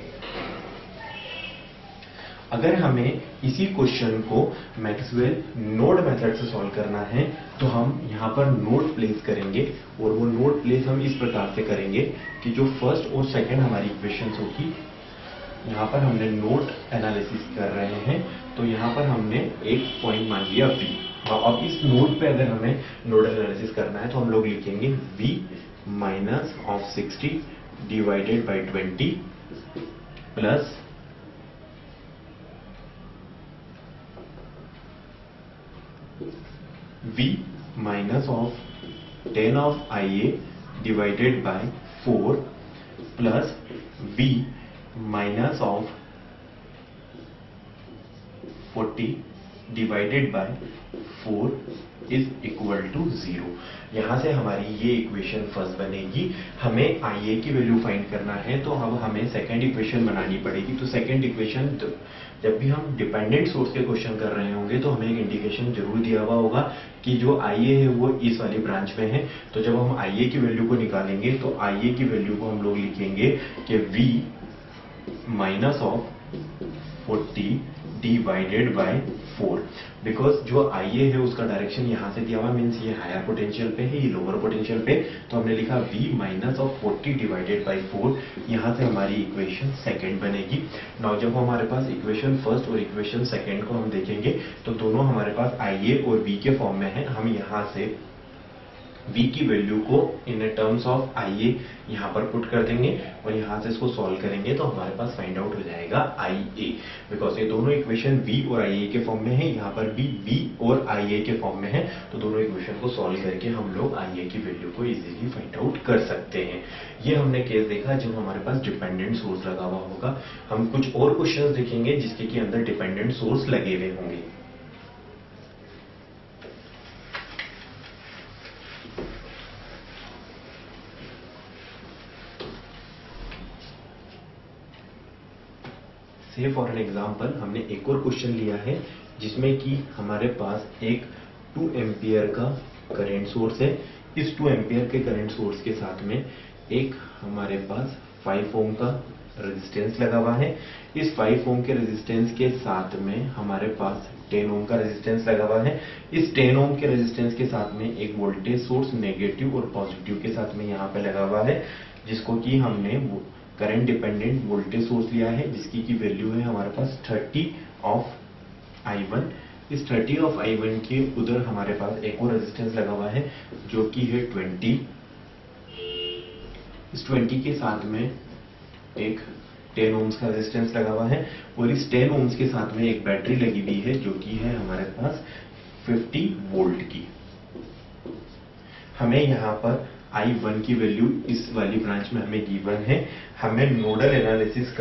अगर हमें इसी क्वेश्चन को मैक्सवेल नोड मेथड से सॉल्व करना है तो हम यहाँ पर नोड प्लेस करेंगे और वो नोड प्लेस हम इस प्रकार से करेंगे कि जो फर्स्ट और सेकंड हमारी इक्वेशंस होगी, यहाँ पर हमने नोड एनालिसिस कर रहे हैं तो यहाँ पर हमने एक पॉइंट मान लिया V। अब इस नोड पे अगर हमें नोड एनालिसिस करना है तो हम लोग लिखेंगे V minus of 60 divided by 20 plus V minus of 10 of IA divided by 4 plus V minus of 40 divided by 4 is equal to 0। यहां से हमारी ये इक्वेशन फर्स्ट बनेगी। हमें IA की वैल्यू फाइंड करना है तो अब हमें सेकंड इक्वेशन बनानी पड़ेगी। तो सेकंड इक्वेशन जब भी हम डिपेंडेंट सोर्स के क्वेश्चन कर रहे होंगे तो हमें एक इंडिकेशन जरूर दिया हुआ होगा कि जो IA है वो इस वाली ब्रांच में है। तो जब हम IA की वैल्यू को निकालेंगे तो IA की वैल्यू को हम लोग लिखेंगे कि V minus of 40 divided by 4। Because जो IA है उसका डायरेक्शन यहां से दिया हुआ, मीन्स ये हायर पोटेंशियल पे है, ये लोअर पोटेंशियल पे, तो हमने लिखा V minus of 40 divided by 4। यहां से हमारी इक्वेशन सेकंड बनेगी। नाउ जब हमारे पास इक्वेशन फर्स्ट और इक्वेशन सेकंड को हम देखेंगे तो दोनों हमारे पास IA और V के फॉर्म में है। हम यहां से v की वैल्यू को इन टर्म्स ऑफ IA यहाँ पर पुट कर देंगे और यहाँ से इसको सॉल्व करेंगे तो हमारे पास फाइंड आउट हो जाएगा IA, बिकॉज ये दोनों इक्वेशन v और IA के फॉर्म में है, यहाँ पर भी v और IA के फॉर्म में है, तो दोनों इक्वेशन को सॉल्व करके हम लोग IA की वैल्यू को इजीली फाइंड आउट कर सकते हैं। ये हमने केस देखा जब हमारे पास डिपेंडेंट सोर्स लगा हुआ होगा। हम कुछ और क्वेश्चंस देखेंगे जिसके कि अंदर डिपेंडेंट सोर्स लगे हुए होंगे। से फॉर एन एग्जाम्पल हमने एक और क्वेश्चन लिया है जिसमें कि हमारे पास एक 2 एम्पियर का करंट सोर्स है। इस 2 एम्पियर के करंट सोर्स के साथ में एक हमारे पास 5 ओम का रेजिस्टेंस लगा हुआ है। इस 5 ओम के रेजिस्टेंस के साथ में हमारे पास 10 ओम का रेजिस्टेंस लगा हुआ है। इस 10 ओम के रेजिस्टेंस के साथ में एक वोल्टेज सोर्स नेगेटिव और पॉजिटिव के साथ में यहाँ पे लगा हुआ है, जिसको कि हमने करंट डिपेंडेंट वोल्टेज सोर्स लिया है, जिसकी की वैल्यू है हमारे पास 30 ऑफ I1। इस 30 ऑफ I1 के उधर हमारे पास एक और रेजिस्टेंस लगा हुआ है जो कि है 20। इस 20 के साथ में एक 10 ओम्स का रेजिस्टेंस लगा हुआ है और इस 10 ओम्स के साथ में एक बैटरी लगी हुई है जो कि है हमारे पास 50 वोल्ट की। हमें यहाँ पर I1 की वैल्यू इस वाली ब्रांच में हमें गिवन है। हमें नोडल एनालिसिस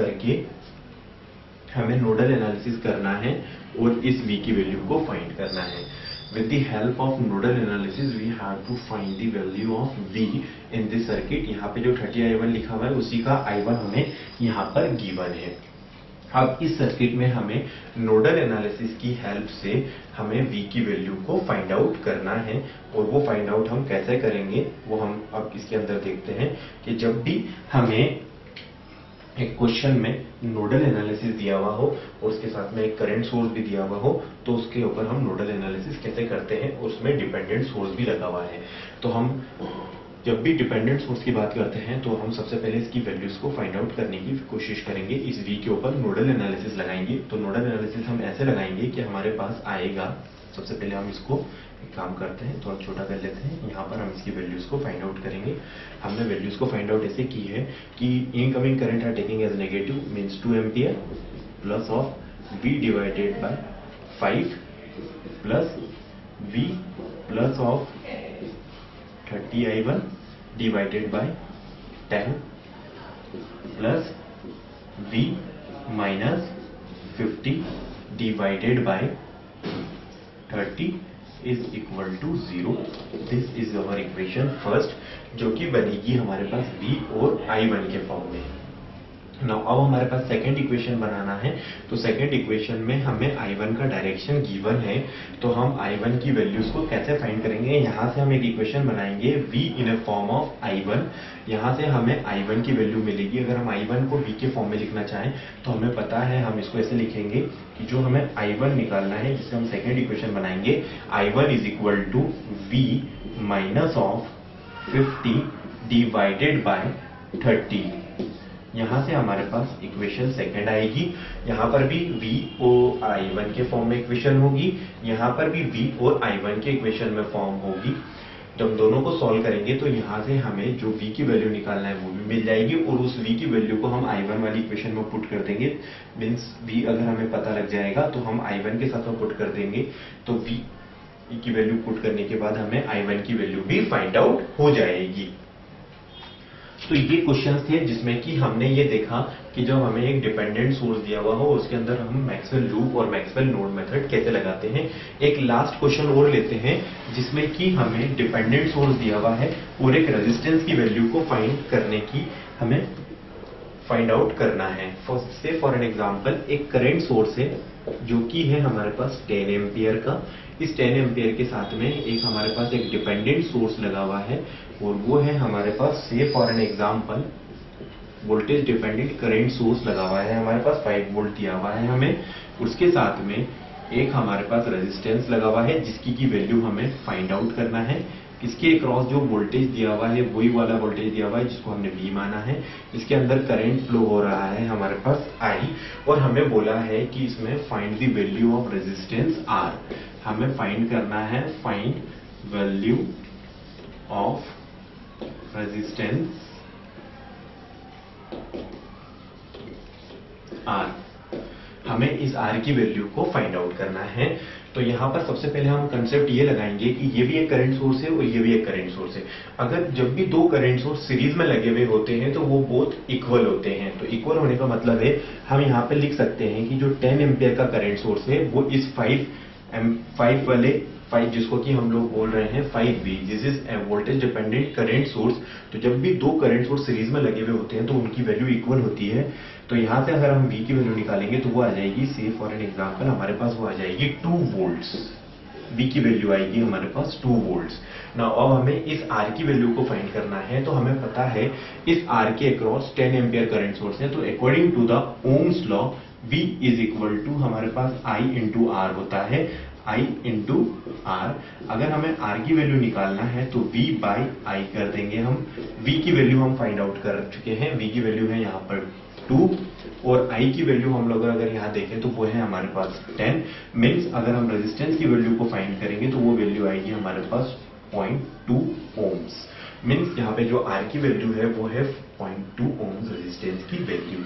करना है और इस V की वैल्यू को फाइंड करना है। With the help of nodal analysis we have to find the value of V in this circuit। यहाँ पे जो 30I1 लिखा हुआ है उसी का I1 हमें यहाँ पर गिवन है। अब इस सर्किट में हमें नोडल एनालिसिस की हेल्प से हमें V की वैल्यू को फाइंड आउट करना है और वो फाइंड आउट हम कैसे करेंगे वो हम अब इसके अंदर देखते हैं कि जब भी हमें एक क्वेश्चन में नोडल एनालिसिस दिया हुआ हो और उसके साथ में एक करंट सोर्स भी दिया हुआ हो तो उसके ऊपर हम नोडल एनालिसिस कैसे करते हैं, उसमें डिपेंडेंट सोर्स भी लगा हुआ है। तो हम जब भी डिपेंडेंट सोर्स की बात करते हैं तो हम सबसे पहले इसकी वैल्यूज को फाइंड आउट करने की कोशिश करेंगे। इस V के ऊपर नोडल एनालिसिस लगाएंगे। तो नोडल एनालिसिस हम ऐसे लगाएंगे कि हमारे पास आएगा, सबसे पहले हम इसको एक काम करते हैं, थोड़ा छोटा कर लेते हैं। यहाँ पर हम इसकी वैल्यूज को फाइंड आउट करेंगे। हमने वैल्यूज को फाइंड आउट ऐसे की है कि incoming current are taking as negative means 2 ampere plus of V divided by 5 plus V plus of 30I1 divided by 10 plus V minus 50 divided by 30 is equal to 0। This is our equation first, जो कि बनेगी हमारे पास V और I1 के form में। Now अब हमारे पास second equation बनाना है। तो सेकंड इक्वेशन में हमें I1 का डायरेक्शन गिवन है, तो हम I1 की वैल्यूज को कैसे फाइंड करेंगे। यहाँ से हम एक इक्वेशन बनाएंगे V in A form of I1। यहाँ से हमें I1 की वैल्यू मिलेगी। अगर हम I1 को V के फॉर्म में लिखना चाहें तो हमें पता है, हम इसको ऐसे लिखेंगे कि जो हमें I1 निकालना है, जिससे हम सेकेंड इक्वेशन बनाएंगे, I1 is equal to V minus of 50 divided by 30। यहाँ से हमारे पास इक्वेशन सेकंड आएगी। यहाँ पर भी V और I1 के फॉर्म में इक्वेशन होगी, यहाँ पर भी V और I1 के इक्वेशन में फॉर्म होगी। जब दोनों को सॉल्व करेंगे तो यहाँ से हमें जो V की वैल्यू निकालना है वो भी मिल जाएगी और उस V की वैल्यू को हम I1 वाली इक्वेशन में पुट कर देंगे। मीन्स V अगर हमें पता लग जाएगा तो हम I1 के साथ में पुट कर देंगे, तो V की वैल्यू पुट करने के बाद हमें I1 की वैल्यू भी फाइंड आउट हो जाएगी। तो ये क्वेश्चंस थे जिसमें कि हमने ये देखा कि जब हमें एक डिपेंडेंट सोर्स दिया हुआ हो उसके अंदर हम मैक्सवेल लूप और मैक्सवेल नोड मेथड कैसे लगाते हैं। एक लास्ट क्वेश्चन और लेते हैं जिसमें कि हमें डिपेंडेंट सोर्स दिया हुआ है और एक रेजिस्टेंस की वैल्यू को फाइंड करने की हमें फाइंड आउट करना है। से फॉर एन एग्जांपल एक करंट सोर्स है जो कि है हमारे पास 10 एम्पियर का। इस 10 एम्पियर के साथ में एक हमारे पास एक डिपेंडेंट सोर्स लगा हुआ है और वो है हमारे पास, say for an example, voltage dependent current source लगा हुआ है हमारे पास, 5 वोल्ट दिया हुआ है हमें। उसके साथ में एक हमारे पास रेजिस्टेंस लगा हुआ है जिसकी की वैल्यू हमें फाइंड आउट करना है। इसके अक्रॉस जो वोल्टेज दिया हुआ है वही वाला वोल्टेज दिया हुआ है जिसको हमने V माना है। इसके अंदर करंट फ्लो हो रहा है हमारे पास I और हमें बोला है कि इसमें find the value of resistance R। हमें फाइंड करना है, find value of resistance R, हमें इस R की वैल्यू को फाइंड आउट करना है। तो यहां पर सबसे पहले हम कंसेप्ट ये लगाएंगे कि ये भी एक करंट सोर्स है और ये भी एक करंट सोर्स है। अगर जब भी दो करंट सोर्स सीरीज में लगे हुए होते हैं तो वो बोथ इक्वल होते हैं। तो इक्वल होने का मतलब है हम यहां पे लिख सकते हैं कि जो 10 एम्पियर का करंट सोर्स है वो इस 5 वाले 5 जिसको कि हम लोग बोल रहे हैं 5V, this is a voltage dependent current source. तो जब भी दो करंट सोर्स सीरीज में लगे हुए होते हैं तो उनकी वैल्यू इक्वल होती है। तो यहां से अगर हम V की वैल्यू निकालेंगे तो वो आ जाएगी, से फॉर एन एग्जांपल हमारे पास वो आ जाएगी 2 वोल्ट्स। V की वैल्यू आएगी हमारे पास 2 वोल्ट्स। ना अब हमें इस R की वैल्यू को फाइंड करना है। तो हमें पता है इस R के अक्रॉस 10 एम्पियर करंट सोर्स है। तो according to the Ohm's law V is equal to हमारे पास I इंटू R होता है, I इंटू R। अगर हमें R की वैल्यू निकालना है तो V बाई I कर देंगे हम। V की वैल्यू हम फाइंड आउट कर चुके हैं, V की वैल्यू है यहाँ पर 2 और I की वैल्यू हम लोग अगर यहाँ देखें तो वो है हमारे पास 10। मीन्स अगर हम रेजिस्टेंस की वैल्यू को फाइंड करेंगे तो वो वैल्यू आएगी हमारे पास 0.2 ओम्स। मीन्स यहाँ पे जो R की वैल्यू है वो है 0.2 ओम्स रेजिस्टेंस की वैल्यू।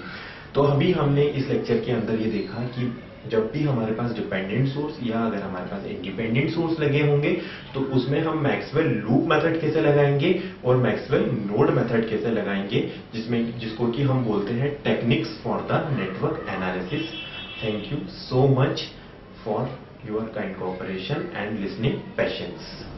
तो अभी हमने इस लेक्चर के अंदर ये देखा कि जब भी हमारे पास डिपेंडेंट सोर्स या अगर हमारे पास इंडिपेंडेंट सोर्स लगे होंगे तो उसमें हम मैक्सवेल लूप मेथड कैसे लगाएंगे और मैक्सवेल नोड मेथड कैसे लगाएंगे, जिसको कि हम बोलते हैं techniques for the network analysis. Thank you so much for your kind cooperation and listening patience.